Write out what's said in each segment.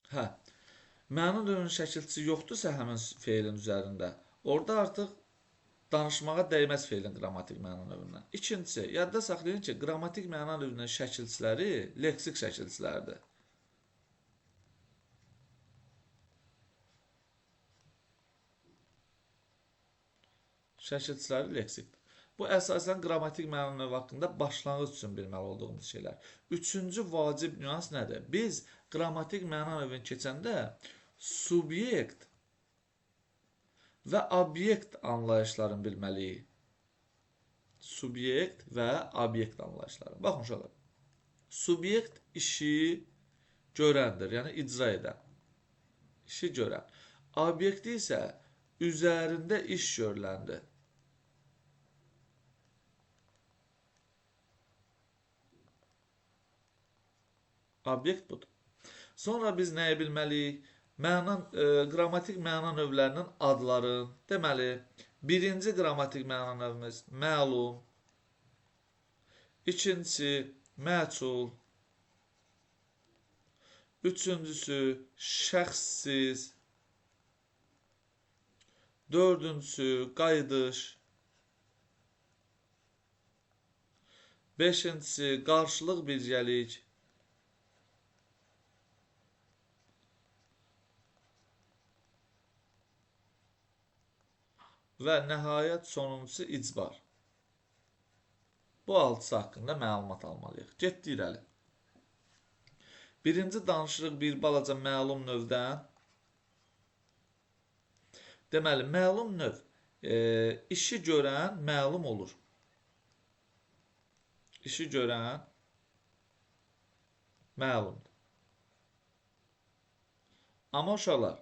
Hə, məna növünün şəkilçisi yoxdursa həmin feilin üzərində, orada artıq danışmağa dəyməz feilin qrammatik məna növündən. İkincisi, yadda saxlayın ki, qrammatik məna növünün şəkilçiləri leksik şəkilçilərdir. Şəkilçiləri leksikdir. Bu əsasən qrammatik məna növü haqqında başlanğıc üçün bilməli olduğumuz şeylər. Üçüncü vacib nüans nədir? Biz qrammatik məna növünü keçəndə subyekt və obyekt anlayışlarını bilməliyik. Subyekt və obyekt anlayışları. Baxın uşaqlar. Subyekt işi görəndir, yəni icra edən. İşi görən. Obyekti isə üzərində iş görüləndir. Obyekt budur. Sonra biz nəyi bilməliyik? Qrammatik məna növlərinin adları. Deməli, birinci qrammatik məna növümüz məlum, ikincisi məchul, üçüncüsü şəxssiz, dördüncüsü qayıdış, beşincisi qarşılıq birgəlik, və nəhayət sonuncusu icbar. Bu altısı haqqında məlumat almalıyıq. Getdik irəli. Birinci danışırıq bir balaca məlum növdən. Deməli, məlum növ işi görən məlum olur. İşi görən məlumdur. Amma uşaqlar,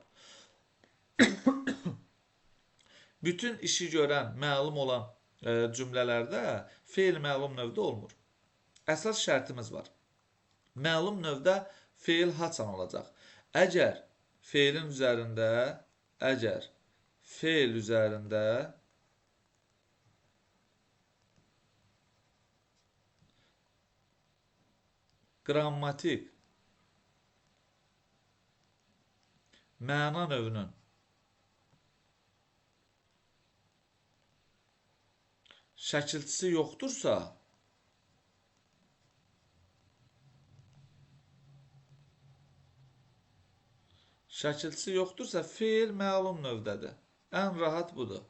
bütün işi görən, məlum olan cümlələrdə feil məlum növdə olmur. Əsas şərtimiz var. Məlum növdə feil haçan olacaq. Əgər feil üzərində qrammatik məna növünün şəkilçisi yoxdursa, feil məlum növdədir. Ən rahat budur.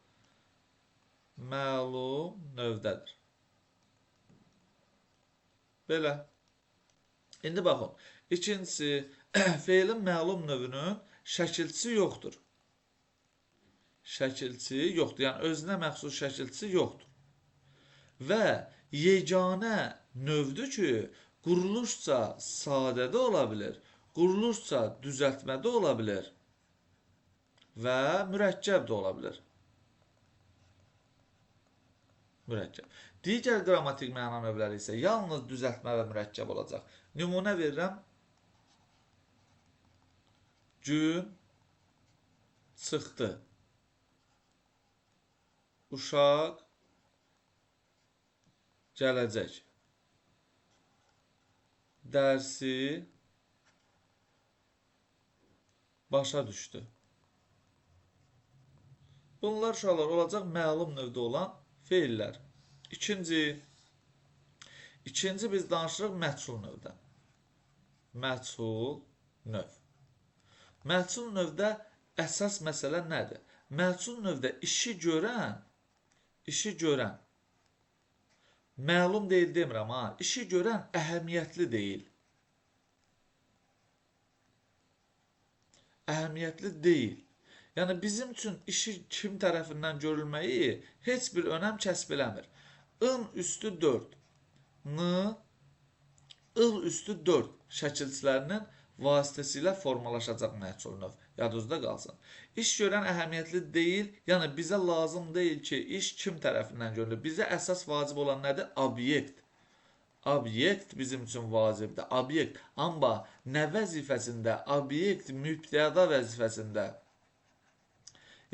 Məlum növdədir. Belə. İndi baxın. İkincisi, feilin məlum növünün şəkilçisi yoxdur. Şəkilçisi yoxdur. Yəni, özünə məxsus şəkilçisi yoxdur. Və yeganə növdür ki, quruluşca sadədə ola bilir, quruluşca düzəltmədə ola bilir və mürəkkəb də ola bilir. Mürəkkəb. Digər qrammatik məna növləri isə yalnız düzəltmə və mürəkkəb olacaq. Nümunə verirəm. Gün çıxdı. Uşaq gələcək. Dərsi başa düşdü. Bunlar uşaqlar olacaq məlum növdə olan feillər. İkinci biz danışırıq məchul növdən. Məchul növ. Məchul növdə əsas məsələ nədir? Məchul növdə işi görən məlum deyil demirəm, ha. İşi görən əhəmiyyətli deyil. Əhəmiyyətli deyil. Yəni, bizim üçün işi kim tərəfindən görülməyi heç bir önəm kəsb eləmir. N üstü 4, N, il üstü 4 şəkilçilərinin vasitəsilə formalaşacaq məchul növ. Yadınızda qalsın. İş görən əhəmiyyətli deyil, yəni bizə lazım deyil ki, iş kim tərəfindən görülür. Bizə əsas vacib olan nədir? Obyekt. Obyekt bizim üçün vacibdir. Obyekt. Amma nə vəzifəsində? Obyekt mübtəda vəzifəsində.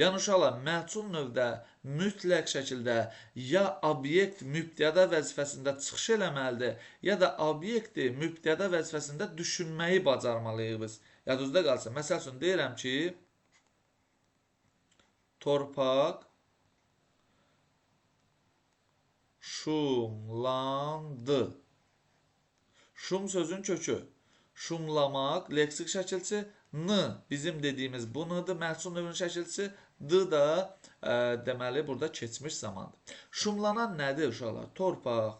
Yəni uşaqlar, məhsul növdə mütləq şəkildə ya obyekt mübtəda vəzifəsində çıxış eləməlidir, ya da obyekti mübtəda vəzifəsində düşünməyi bacarmalıyıq biz. Yadınızda qalsın. Məsəl üçün deyirəm ki, torpaq şumlandı. Şum sözün kökü. Şumlamaq, leksik şəkilçi, n bizim dediyimiz bu n-dır, məhsul növünün şəkilçisi, d da deməli burada keçmiş zamandır. Şumlanan nədir uşaqlar? Torpaq.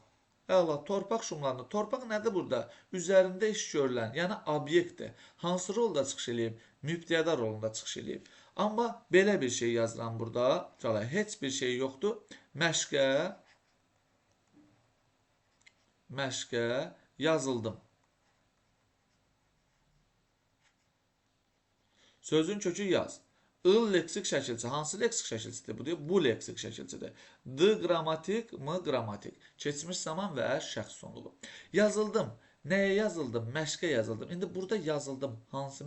Əla, torpaq şumlandı. Torpaq nədir burada? Üzərində iş görülən, yəni obyektdir. Hansı rolda çıxış eləyib? Mübtəda rolunda çıxış eləyib. Amma belə bir şey yazıram burada. Uşaqlar, heç bir şey yoxdur. Məşqə yazıldım. Sözün kökü yaz. Il leksik şəkilçi. Hansı leksik şəkilçidir? Bu deyil, bu leksik şəkilçidir. D qrammatik, m qrammatik. Keçmiş zaman və şəxs sonluğu. Yazıldım. Nəyə yazıldım? Məşqə yazıldım. İndi burada yazıldım. Hansı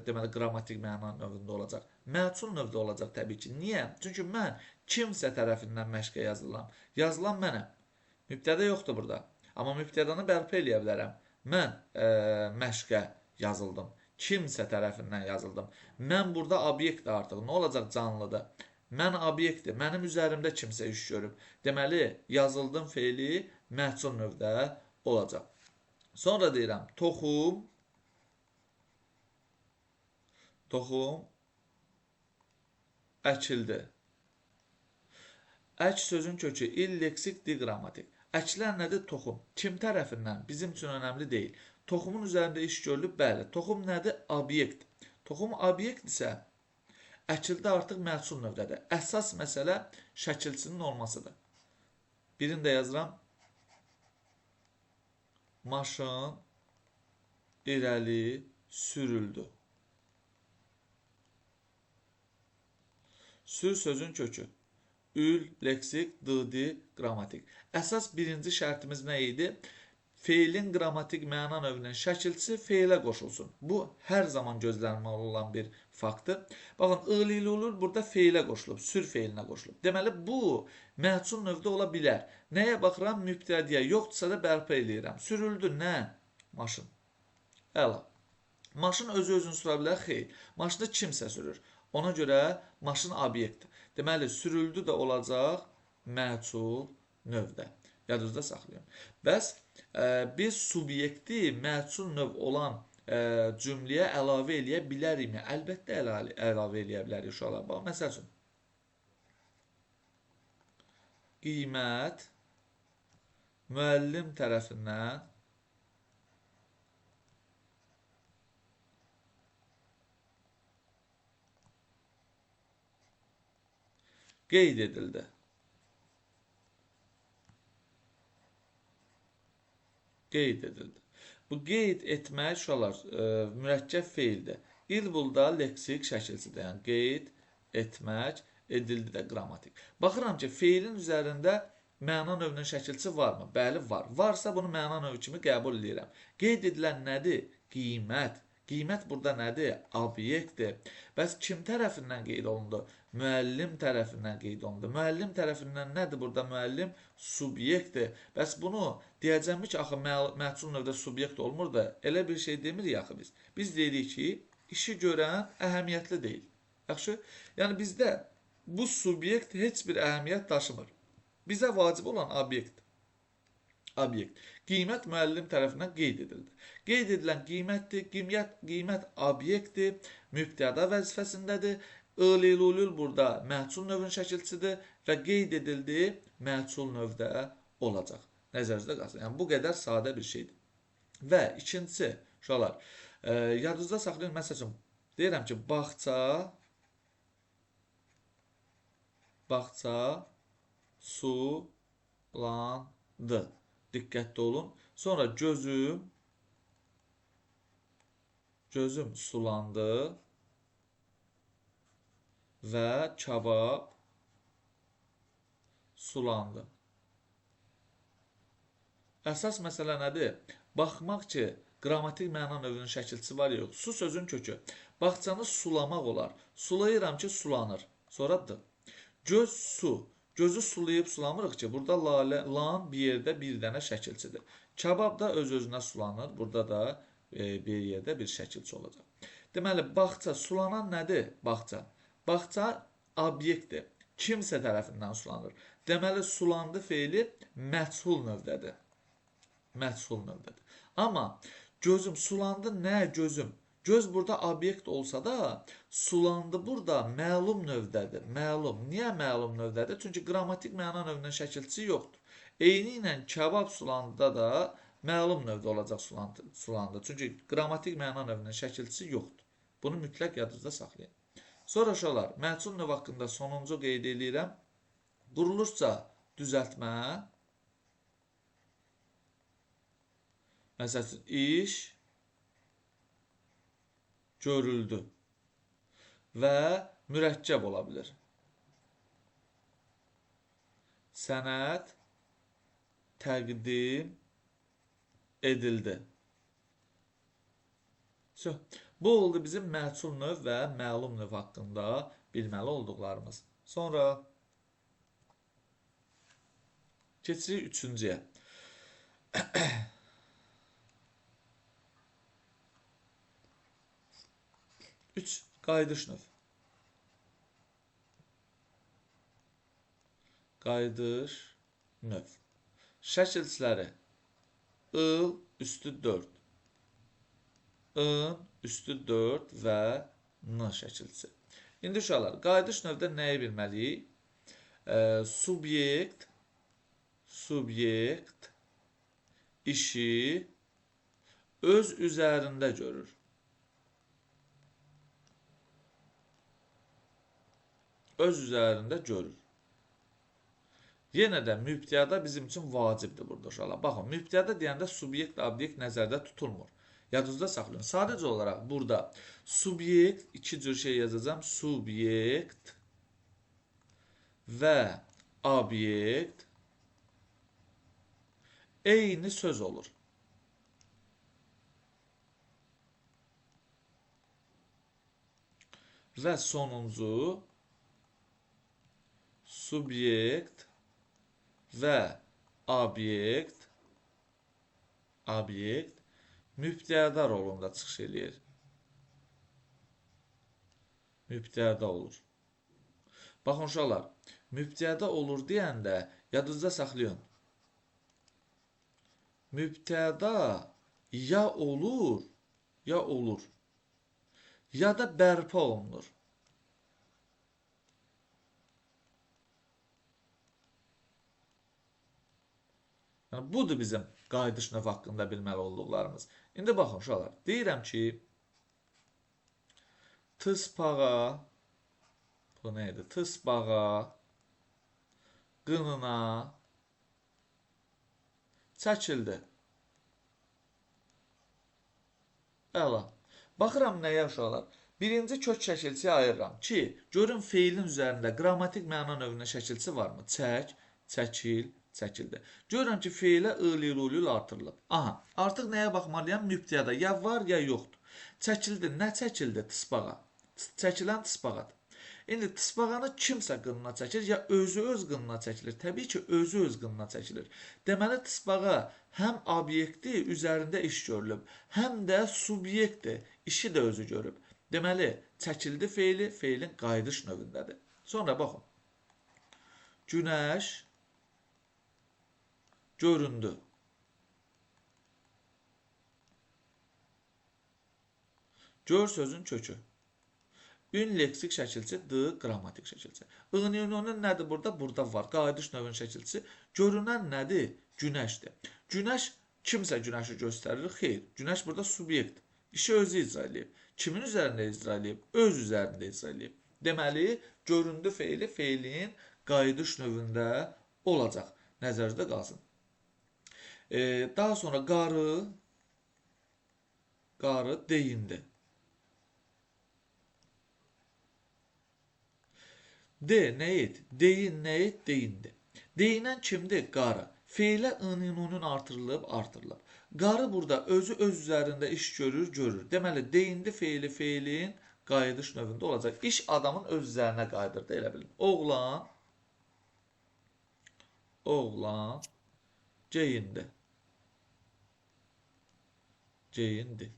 deməli qrammatik məna növündə olacaq? Məchul növdə olacaq təbii ki. Niyə? Çünki mən kimsə tərəfindən məşqə yazılam. Yazılan mənəm. Mübtəda yoxdur burada. Amma mübtədanı bərpa eləyə bilərəm. Mən məşqə yazıldım. Kimsə tərəfindən yazıldım. Mən burada obyektdir artıq. Nə olacaq? Canlıdır. Mən obyektdir. Mənim üzərimdə kimsə iş görüb. Deməli, yazıldım feili məhsul növdə olacaq. Sonra deyirəm, toxum əkildi. Ək sözün kökü illeksik, diqrammatik. Əkilən nədir? Toxum. Kim tərəfindən? Bizim üçün önəmli deyil. Toxumun üzərində iş görülüb, bəli. Toxum nədir? Obyekt. Toxum obyektdirsə, əkildə artıq məhsul növdədir. Əsas məsələ şəkilçinin olmasıdır. Birini də yazıram. Maşın irəli sürüldü. Sür sözün kökü. Ül, leksik, dıdi, qrammatik. Əsas birinci şərtimiz nə idi? Feilin qrammatik məna növünün şəkilçisi feilə qoşulsun. Bu, hər zaman gözlənməli olan bir faktdır. Baxın, ıl olur, burada feilə qoşulub, sür feilinə qoşulub. Deməli, bu, məhsul növdə ola bilər. Nəyə baxıram? Mübtədiyə, yoxdursa da bərpa eləyirəm. Sürüldü, nə? Maşın. Əla. Maşın özü-özünü sürə bilər? Xeyr. Maşını kimsə sürür. Ona görə maşın obyektdir. Deməli, sürüldü də olacaq məhsul növdə. Yadınızda saxlayın. Bəs biz subyekti məhsul növ olan cümləyə əlavə eləyə bilərikmi? Əlbəttə əlavə eləyə bilərik uşaqlar. Bax, məsəl üçün, qiymət müəllim tərəfindən qeyd edildi. Qeyd edildi. Bu qeyd etmək uşaqlar mürəkkəb feildir. İlbulda leksik şəkilçidir. Yəni qeyd etmək, edildi də qrammatik. Baxıram ki, feilin üzərində məna növünün şəkilçisi varmı? Bəli, var. Varsa bunu məna növü kimi qəbul edirəm. Qeyd edilən nədir? Qiymət. Qiymət burada nədir? Obyektdir. Bəs kim tərəfindən qeyd olundu? Müəllim tərəfindən qeyd olundu. Müəllim tərəfindən nədir burada? Müəllim subyektdir. Bəs bunu deyəcəmmi ki, axı məhsul növdə subyekt olmur da, elə bir şey demirik axı biz. Biz deyirik ki, işi görən əhəmiyyətli deyil. Yaxşı? Yəni bizdə bu subyekt heç bir əhəmiyyət daşımır. Bizə vacib olan obyekt. Qiymət müəllim tərəfindən qeyd edildi. Qeyd edilən qiymətdir. Qiymət obyektdir. Mübtəda vəzifəsindədir. Il burada məhsul növünün şəkilçisidir və qeyd edildi məhsul növdə olacaq. Nəzərinizdə qalsın. Yəni, bu qədər sadə bir şeydir. Və ikincisi, uşaqlar, yadınızda saxlayın, məsəl üçün, deyirəm ki, bağça sulandı. Diqqətli olun. Sonra gözüm sulandı və kabab sulandı. Əsas məsələ nədir? Baxmaq ki, qrammatik məna növünün şəkilçisi var yox. Su sözün kökü. Bağçanı sulamaq olar. Sulayıram ki, sulanır. Sonra d. Göz su. Gözü sulayıb sulamırıq ki, burada lalə, lan bir yerdə bir dənə şəkilçidir. Kabab da öz-özünə sulanır. Burada da bir yerdə bir şəkilçi olacaq. Deməli, bağça sulanan nədir? Bağça. Bağça obyektdir. Kimsə tərəfindən sulanır. Deməli, sulandı feili məchul növdədir. Məchul növdədir. Amma gözüm sulandı nə gözüm? Göz burada obyekt olsa da sulandı burada məlum növdədir. Məlum. Niyə məlum növdədir? Çünki qrammatik məna növünün şəkilçisi yoxdur. Eyni ilə kabab sulandıda da məlum növdə olacaq sulandı. Çünki qrammatik məna növünün şəkilçisi yoxdur. Bunu mütləq yadınızda saxlayın. Sonra uşaqlar, məhsul növ haqqında sonuncu qeyd edirəm. Quruluşca düzəltmə. Məsələn, iş görüldü və mürəkkəb ola bilər. Sənəd təqdim edildi. Bu oldu bizim məhsul növ və məlum növ haqqında bilməli olduqlarımız. Sonra keçirik üçüncüyə. 3. Qayıdış növ. Qayıdış növ. Şəkilçiləri ıl üstü 4, ın üstü 4 və n şəkilçisi. İndi uşaqlar, qayıdış növdə nəyi bilməliyik? Subyekt işi öz üzərində görür. Öz üzərində görür. Yenə də mübtəda bizim üçün vacibdir burada uşaqlar. Baxın, mübtəda deyəndə subyekt, obyekt nəzərdə tutulmur. Yadınızda saxlayın. Sadəcə olaraq burada subyekt, iki cür şey yazacağım. Subyekt və obyekt eyni söz olur. Və sonuncu subyekt və obyekt mübtəda rolunda çıxış eləyir. Mübtəda olur. Baxın uşaqlar, mübtəda olur deyəndə yadınızda saxlayın. Mübtəda ya olur, ya da bərpa olunur. Yəni, budur bizim qayıdış növ haqqında bilməli olduqlarımız. İndi baxın uşaqlar, deyirəm ki, tıspağa, bu nə idi? Tıspağa, qınına çəkildi. Əla. Baxıram nəyə uşaqlar? Birinci kök şəkilçiyə ayırıram ki, görün feilin üzərində qrammatik məna növünün şəkilçisi varmı? Çək, çəkil, çəkildi. Görürəm ki, feilə ıl artırılıb. Aha, artıq nəyə baxmalıyam? Mübtəda ya var, ya yoxdur. Çəkildi, nə çəkildi? Tıspağa. Çəkilən tısbağadır. İndi tısbağanı kimsə qınına çəkir, ya özü öz qınına çəkilir. Təbii ki, özü öz qınına çəkilir. Deməli, tısbağa həm obyekti üzərində iş görülüb, həm də subyektdir, işi də özü görüb. Deməli, çəkildi feili, feilin qayıdış növündədir. Sonra baxın. Günəş göründü. Gör sözün kökü. Ün leksik şəkilçi, d qrammatik şəkilçi. In nədir burada? Burada var. Qayıdış növün şəkilçisi. Görünən nədir? Günəşdir. Günəş kimsə günəşi göstərir? Xeyr. Günəş burada subyekt. İşi özü icra edib. Kimin üzərində icra edib? Öz üzərində icra edib. Deməli, göründü feili feilin qayıdış növündə olacaq. Nəzərdə qalsın. Daha sonra qarı deyindi. De, nə et? Deyin, nə et? Deyindi. Deyinən kimdir? Qarı. Feilə ın artırılıb. Qarı burada özü öz üzərində iş görür. Deməli, deyindi feili feilin qayıdış növündə olacaq. İş adamın öz üzərinə qayıdır da elə bilin. Oğlan geyindi. Geyindi.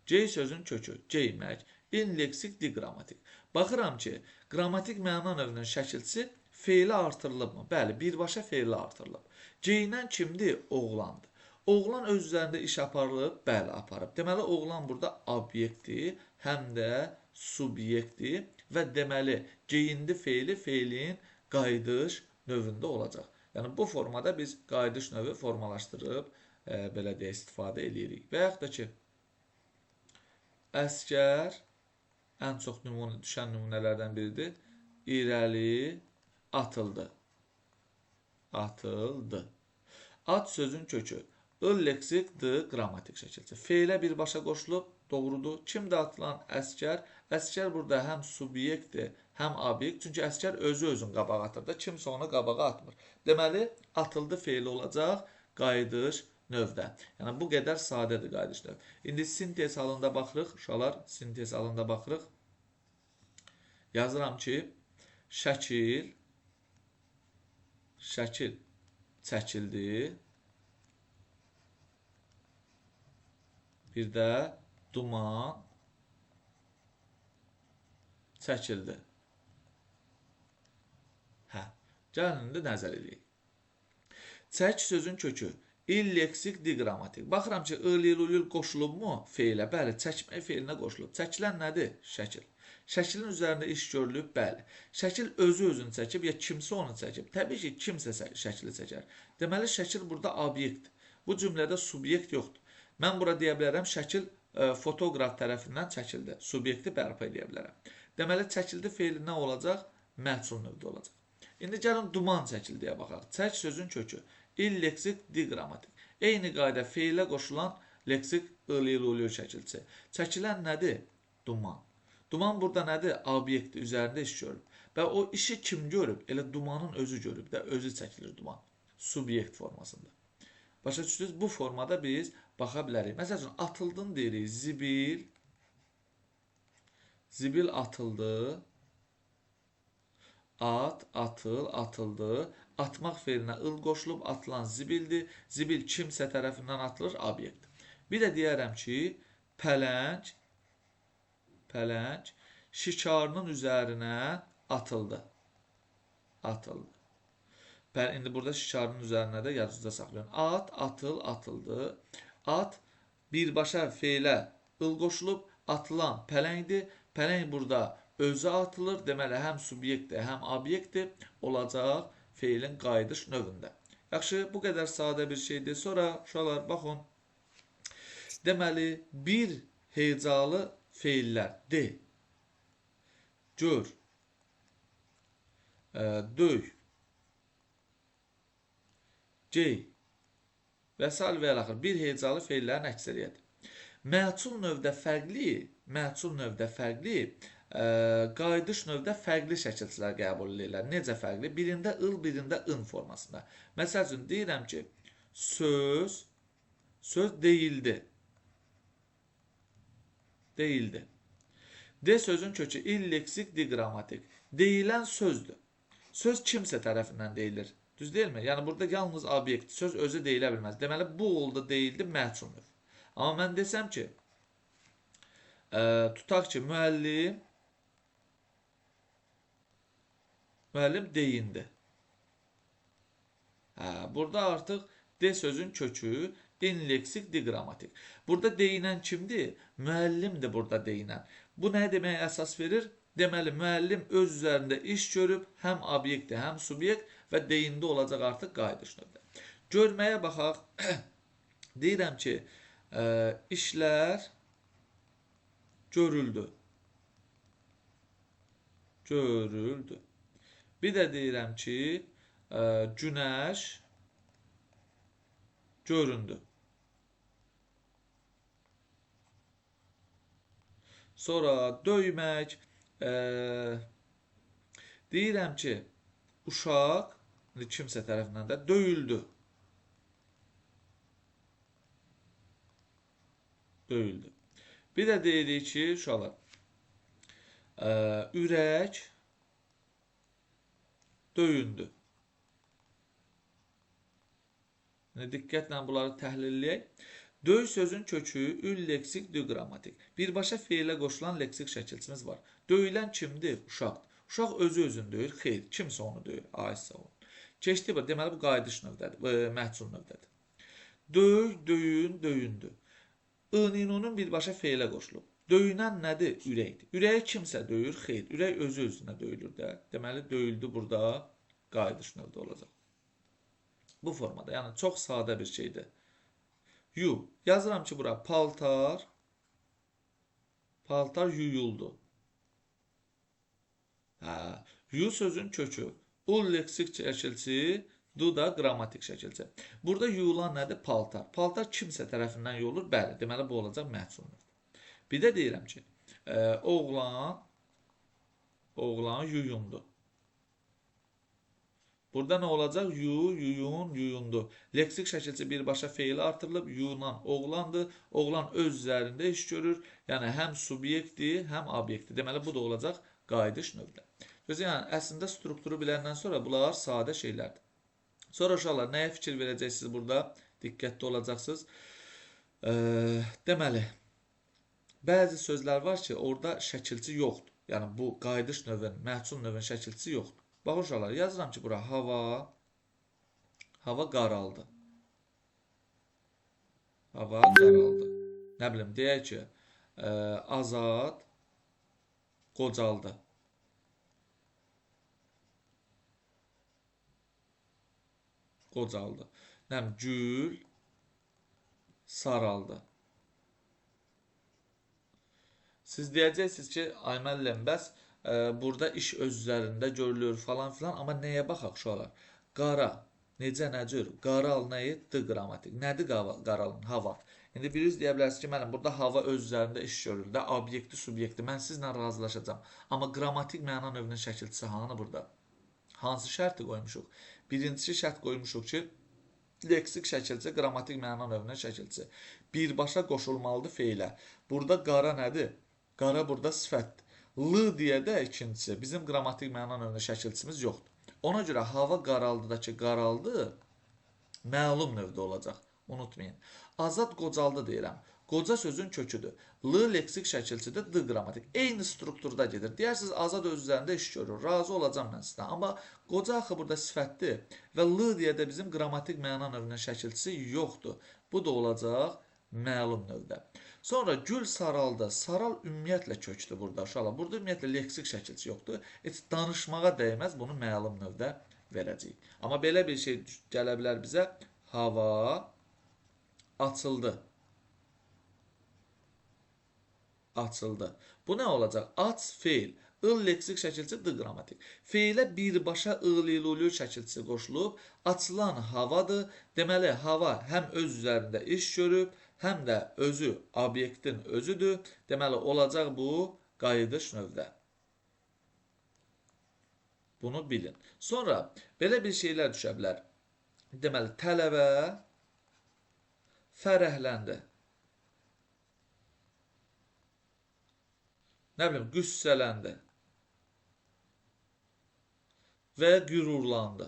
Gey sözün kökü, geymək, inleksik, diqrammatik. Baxıram ki, qrammatik məna növünün şəkilçisi feili artırılıbmı? Bəli, birbaşa feili artırılıb. Geyinən kimdir? Oğlandır. Oğlan öz üzərində iş aparılıb? Bəli, aparıb. Deməli, oğlan burada obyektdir, həm də subyektdir və deməli, geyindi feili feilin qayıdış növündə olacaq. Yəni, bu formada biz qayıdış növü formalaşdırıb, belə deyə istifadə edirik. Və yaxud da ki, əskər ən çox düşən nümunələrdən biridir. İrəli atıldı. Atıldı. At sözün kökü. İl-leksik, qrammatik şəkildə. Feilə birbaşa qoşulub, doğrudur. Kimdir atılan? Əskər. Əskər burada həm subyektdir, həm obyekt. Çünki əskər özü-özün qabağa atır da, kimsə onu qabağa atmır. Deməli, atıldı feili olacaq, qayıdış növdə. Yəni, bu qədər sadədir qayıdış növü. İndi sintez halında baxırıq. Uşaqlar, sintez halında baxırıq. Yazıram ki, şəkil çəkildi. Bir də duman çəkildi. Gəlin indi nəzər edək. Çək sözün kökü. İl-leksik, diqrammatik. Baxıram ki, il qoşulubmu feilə? Bəli, çəkmək feilinə qoşulub. Çəkilən nədir? Şəkil. Şəkilin üzərində iş görülüb? Bəli. Şəkil özü-özünü çəkib, ya kimsə onu çəkib? Təbii ki, kimsə şəkili çəkər. Deməli, şəkil burada obyektdir. Bu cümlədə subyekt yoxdur. Mən bura deyə bilərəm, şəkil fotoqraf tərəfindən çəkildi. Subyekti bərpa edə bilərəm. Deməli, çəkildi feili nə olacaq? Məhsul növdə olacaq. İndi gəlin duman çəkildiyə baxaq. Çək sözün kökü. İl-leksik, diqrammatik. Eyni qayda feilə qoşulan leksik il şəkilçisi. Çəkilən nədir? Duman. Duman burada nədir? Obyektdir, üzərində iş görülüb. Və o işi kim görüb? Elə dumanın özü görüb də, özü çəkilir duman. Subyekt formasında. Başa düşdünüz? Bu formada biz baxa bilərik. Məsəl üçün, atıldın deyirik. Zibil atıldı. At, atıldı. Atmaq feilinə il qoşulub, atılan zibildir. Zibil kimsə tərəfindən atılır, obyekt. Bir də deyərəm ki, pələng şikarının üzərinə atıldı. İndi burada şikarının üzərinə də yazıda saxlayın. At, atıldı. At birbaşa feilə il qoşulub, atılan pələngdir. Pələng burada özü atılır. Deməli, həm subyektdir, həm obyektdir. Olacaq feilin qayıdış növündə. Yaxşı, bu qədər sadə bir şeydir. Sonra, uşaqlar, baxın. Deməli, bir hecalı feillər. De, gör, döy, gey və s. və axır. Bir hecalı feillərin əksəriyyəti. Məçul növdə fərqli, qayıdış növdə fərqli şəkilçilər qəbul edirlər. Necə fərqli? Birində il, birində ın formasında. Məsəl üçün, deyirəm ki, söz deyildi. De sözün kökü il-leksik, diqrammatik. Deyilən sözdür. Söz kimsə tərəfindən deyilir. Düz deyilmi? Yəni, burada yalnız obyekt, söz özü deyilə bilməz. Deməli, bu oldu, deyildi, məçul növ. Amma mən desəm ki, tutaq ki, müəllim deyindi. Burada artıq de sözün kökü inleksik, diqrammatik. Burada deyinən kimdir? Müəllimdir burada deyinən. Bu nə deməyə əsas verir? Deməli, müəllim öz üzərində iş görüb, həm obyektdir, həm subyekt və deyində olacaq artıq qayıdış növdə. Görməyə baxaq. Deyirəm ki, işlər görüldü. Bir də deyirəm ki, günəş göründü. Sonra döymək. Deyirəm ki, uşaq kimsə tərəfindən də döyüldü. Bir də deyirik ki, uşaqlar, Ürək döyündü. Diqqətlə bunları təhlilləyək. Döy sözün kökü ül leksik, dü qrammatik. Birbaşa feilə qoşulan leksik şəkilçimiz var. Döyülən kimdir? Uşaqdır. Uşaq özü-özünü döyür, xeyr, kimsə onu döyür, aizsə onu. Keçdi bu, deməli bu qayıdış növdədir, məhsul növdədir. Döy, döyün, döyündü. I-nunun birbaşa feilə qoşulub. Döyünən nədir? Ürəkdir. Ürəyi kimsə döyür, xeyr, ürək özü-özünə döyülür də. Deməli, döyüldü burada qayıdış növdə olacaq. Bu formada, yəni çox sadə bir şeydir. Yu, yazıram ki, bura paltar, paltar yuyuldu. Yu sözün kökü, ul leksik şəkilçi, du da qrammatik şəkilçi. Burada yuyulan nədir? Paltar. Paltar kimsə tərəfindən yuyulur, bəli, deməli bu olacaq məhsul növdə. Bir də deyirəm ki, oğlan yuyundu. Burada nə olacaq? Yu, yuyun, yuyundu. Leksik şəkilçi birbaşa feili artırılıb, yuyunan oğlandır. Oğlan öz üzərində iş görür. Yəni, həm subyektdir, həm obyektdir. Deməli, bu da olacaq qayıdış növdə. Yəni, əslində strukturu biləndən sonra bunlar sadə şeylərdir. Sonra uşaqlar, nəyə fikir verəcəksiniz burada? Diqqətli olacaqsınız. Deməli, bəzi sözlər var ki, orada şəkilçi yoxdur. Yəni, bu qayıdış növün, məhsul növün şəkilçisi yoxdur. Bax, uşaqlar, yazıram ki, bura hava qaraldı. Hava qaraldı. Nə bilim, deyək ki, Azad qocaldı. Qocaldı. Nə bilim, Gül saraldı. Siz deyəcəksiniz ki, ay müəllim, bəs burada iş öz üzərində görülür falan filan, amma nəyə baxaq uşaqlar? Qara, necə, nə cür? Qaral nəyi? D qrammatik. Nədir qaralın? Hava. İndi biriniz deyə bilərsiniz ki, müəllim, burada hava öz üzərində iş görür də, obyekti, subyekti. Mən sizlə razılaşacağam. Amma qrammatik məna növünün şəkilçisi hanı burada? Hansı şərti qoymuşuq? Birincisi şərt qoymuşuq ki, leksik şəkilçi, qrammatik məna növünün şəkilçisi. Birbaşa qoşulmalıdır feilə. Burada qara nədir? Qara burada sifətdir. L deyə də ikincisi, bizim qrammatik məna növünün şəkilçimiz yoxdur. Ona görə hava qaraldı ki, qaraldı, məlum növdə olacaq. Unutmayın. Azad qocaldı deyirəm. Qoca sözün köküdür. L leksik şəkilçidir, D qrammatik. Eyni strukturda gedir. Deyirsiniz, Azad öz üzərində iş görür. Razı olacam mən sizdən. Amma qoca axı burada sifətdir və L deyə də bizim qrammatik məna növünün şəkilçisi yoxdur. Bu da olacaq məlum növdə. Sonra gül saraldı. Saral ümumiyyətlə kökdür burada uşaqlar. Burada ümumiyyətlə leksik şəkilçi yoxdur. Heç danışmağa dəyməz, bunu məlum növdə verəcəyik. Amma belə bir şey gələ bilər bizə. Hava açıldı. Açıldı. Bu nə olacaq? Aç feil. Il leksik şəkilçi D qrammatik. Feilə birbaşa il şəkilçisi qoşulub, açılan havadır. Deməli, hava həm öz üzərində iş görüb, həm də özü, obyektin özüdür. Deməli, olacaq bu qayıdış növdə. Bunu bilin. Sonra belə bir şeylər düşə bilər. Deməli, tələbə fərəhləndi. Nə bilim, qüssələndi və qürurlandı.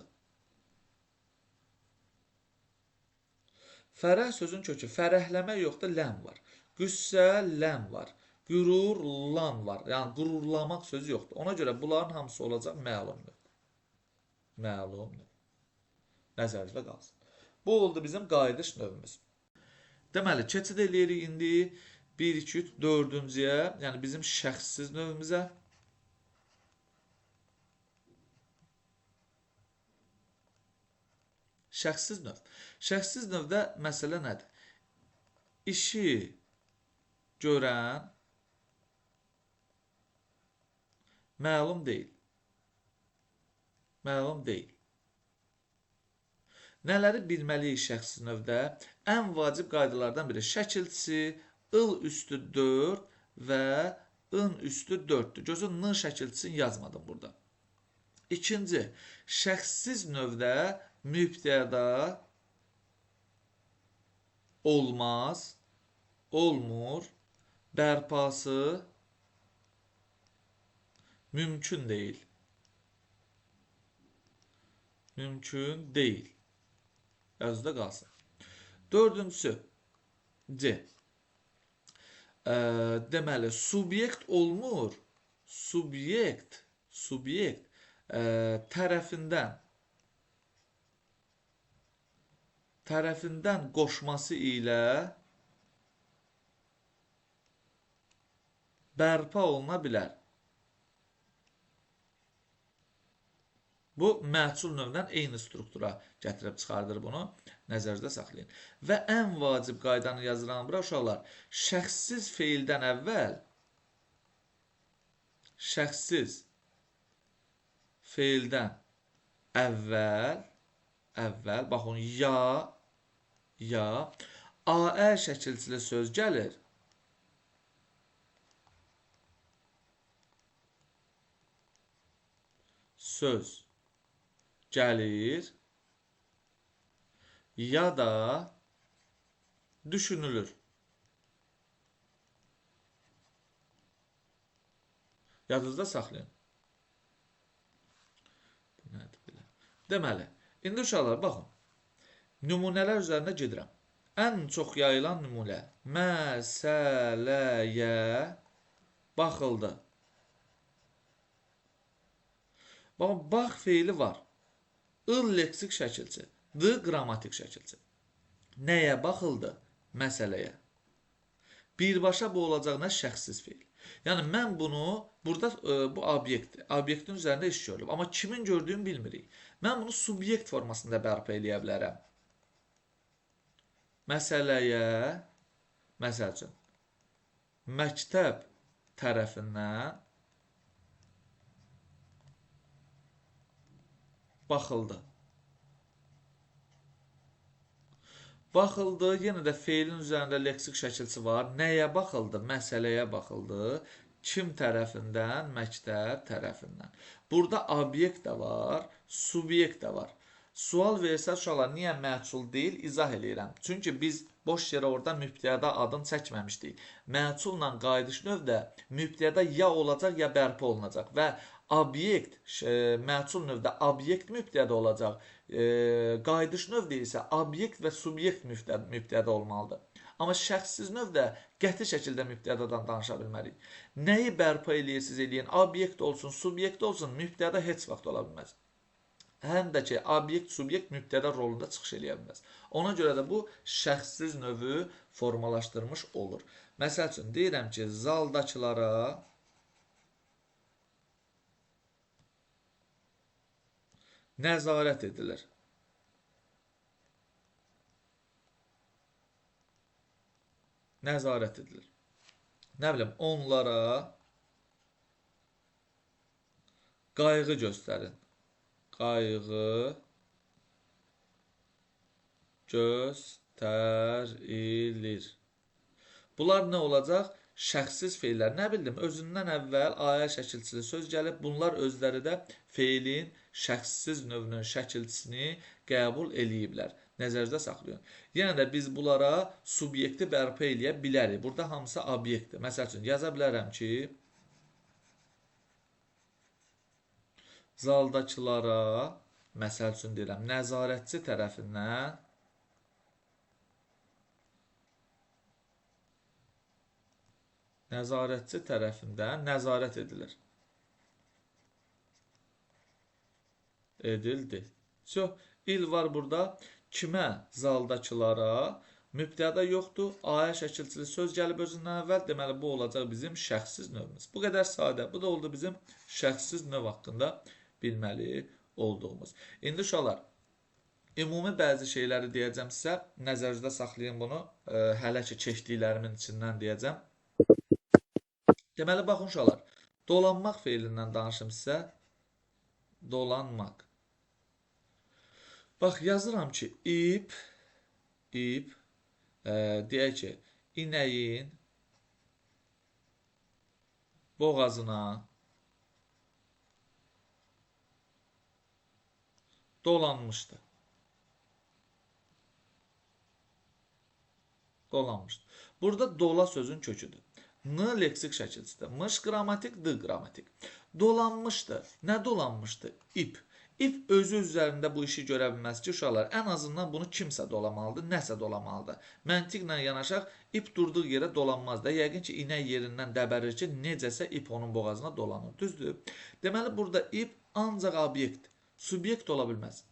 Fərəh sözün kökü, fərəhləmək yoxdur, ləm var. Qüssə, ləm var. Qürur, lan var. Yəni, qürurlamaq sözü yoxdur. Ona görə bunların hamısı olacaq məlumdur. Məlumdur. Nəzərdə qalsın. Bu oldu bizim qayıdış növümüz. Deməli, keçid eləyirik indi 1, 2, 3, 4-cüyə, yəni bizim şəxssiz növümüzə. Şəxssiz növ. Şəxssiz növdə məsələ nədir? İşi görən məlum deyil. Məlum deyil. Nələri bilməliyik şəxssiz növdə? Ən vacib qaydalardan biri şəkilçisi, il üstü 4 və ın üstü 4-dür. Gözün n şəkilçisini yazmadım burada. İkinci, şəxssiz növdə mübtəda olmaz, olmur, bərpası Mümkün deyil. Mümkün deyil. Yazıda qalsın. Dördüncüsü C. Deməli, subyekt olmur. Subyekt tərəfindən qoşması ilə bərpa oluna bilər. Bu, məhsul növdən eyni struktura gətirib çıxardır bunu. Nəzərdə saxlayın. Və ən vacib qaydanı yazıram bura uşaqlar. Şəxssiz feildən əvvəl, baxın, ya, Aə şəkilçili söz gəlir. Söz gəlir ya da düşünülür. Yadınızda saxlayın. Deməli, indi uşaqlar, baxın. Nümunələr üzərində gedirəm. Ən çox yayılan nümunə. Məsələyə baxıldı. Baxın, bax feili var. Il leksik şəkilçi. D qrammatik şəkilçi. Nəyə baxıldı? Məsələyə. Birbaşa bu olacaq nə? Şəxssiz feil. Yəni, mən bunu, burada bu obyektdir. Obyektin üzərində iş görülüb. Amma kimin gördüyünü bilmirik. Mən bunu subyekt formasında bərpa eləyə bilərəm. Məsələyə, məsəl üçün, məktəb tərəfindən baxıldı. Baxıldı, yenə də feilin üzərində leksik şəkilçi var. Nəyə baxıldı? Məsələyə baxıldı. Kim tərəfindən? Məktəb tərəfindən. Burada obyekt də var, subyekt də var. Sual versə, uşaqlar, niyə məhsul deyil? İzah eləyirəm. Çünki biz boş yerə orada mübtəda adını çəkməmişdik. Məhsulla qayıdış növdə mübtəda ya olacaq, ya bərpa olunacaq. Və obyekt, məhsul növdə obyekt mübtəda olacaq. Qayıdış növdə isə obyekt və subyekt mübtəda olmalıdır. Amma şəxssiz növdə qəti şəkildə mübtədadan danışa bilmərik. Nəyi bərpa eləyirsiniz eləyin? Obyekt olsun, subyekt olsun, mübtəda heç vaxt ola bilməz. Həm də ki, obyekt, subyekt mübtəda rolunda çıxış eləyə bilməz. Ona görə də bu şəxssiz növü formalaşdırmış olur. Məsəl üçün, deyirəm ki, zaldakılara nəzarət edilir. Nəzarət edilir. Nə bilim, onlara qayğı göstərin. Qayğı göstərilir. Bunlar nə olacaq? Şəxssiz feillər. Nə bildim, özündən əvvəl Aə şəkilçili söz gəlib. Bunlar özləri də feilin şəxssiz növünün şəkilçisini qəbul eləyiblər. Nəzərdə saxlayın. Yenə də biz bunlara subyekti bərpa eləyə bilərik. Burada hamısı obyektdir. Məsəl üçün, yaza bilərəm ki, zaldakılara, məsəl üçün deyirəm, nəzarətçi tərəfindən nəzarət edilir. Edildi. İl var burada. Kimə? Zaldakılara. Mübtəda yoxdur. Aə şəkilçili söz gəlib özündən əvvəl. Deməli, bu olacaq bizim şəxssiz növümüz. Bu qədər sadə. Bu da oldu bizim şəxssiz növ haqqında bilməli olduğumuz. İndi uşaqlar, ümumi bəzi şeyləri deyəcəm sizə. Nəzərinizdə saxlayın bunu. Hələ ki, keçdiklərimin içindən deyəcəm. Deməli, baxın uşaqlar, dolanmaq feilindən danışım sizə. Dolanmaq. Bax, yazıram ki, ip, deyək ki, inəyin boğazına dolanmışdı. Burada dola sözün köküdür. N leksik şəkilçidir. Mış qrammatik, D qrammatik. Dolanmışdı. Nə dolanmışdı? İp. İp özü üzərində bu işi görə bilməz ki, uşaqlar, ən azından bunu kimsə dolamalıdır, nəsə dolamalıdır. Məntiqlə yanaşaq, ip durduğu yerə dolanmaz da. Yəqin ki, inək yerindən dəbərir ki, necəsə ip onun boğazına dolanır. Düzdür? Deməli, burada ip ancaq obyekt, subyekt ola bilməz.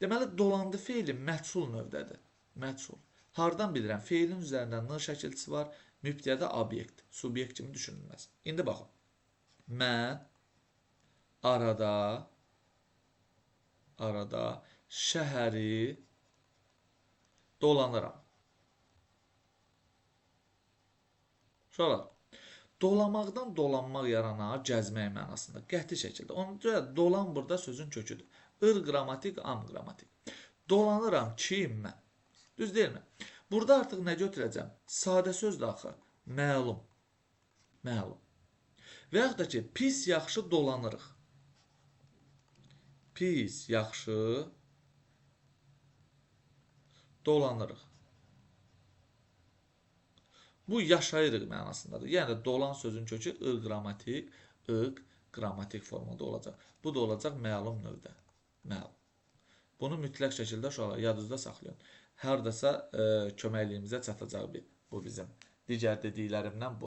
Deməli, dolandı feili məchul növdədir. Məchul. Hardan bilirəm? Feilin üzərində n şəkilçisi var, mübtədə obyekt, subyekt kimi düşünülməz. İndi baxın. Mən arada şəhəri dolanıram. Sonra dolamaqdan dolanmaq yaranar gəzmək mənasında. Qəti şəkildə. Ona görə dolan burada sözün köküdür. Qrammatik, qrammatik. Dolanıram kim mən? Düz deyilmi? Burada artıq nə götürəcəm? Sadə sözdür axı. Məlum. Məlum. Və yaxud da ki, pis yaxşı dolanırıq. Pis yaxşı dolanırıq. Bu yaşayırıq mənasındadır. Yəni dolan sözün kökü qrammatik formada olacaq. Bu da olacaq məlum növdə. Məlum. Bunu mütləq şəkildə uşaqlar yadınızda saxlayın. Hardasa köməkliyimizə çatacaq bu bizim digər dediklərimdən bu.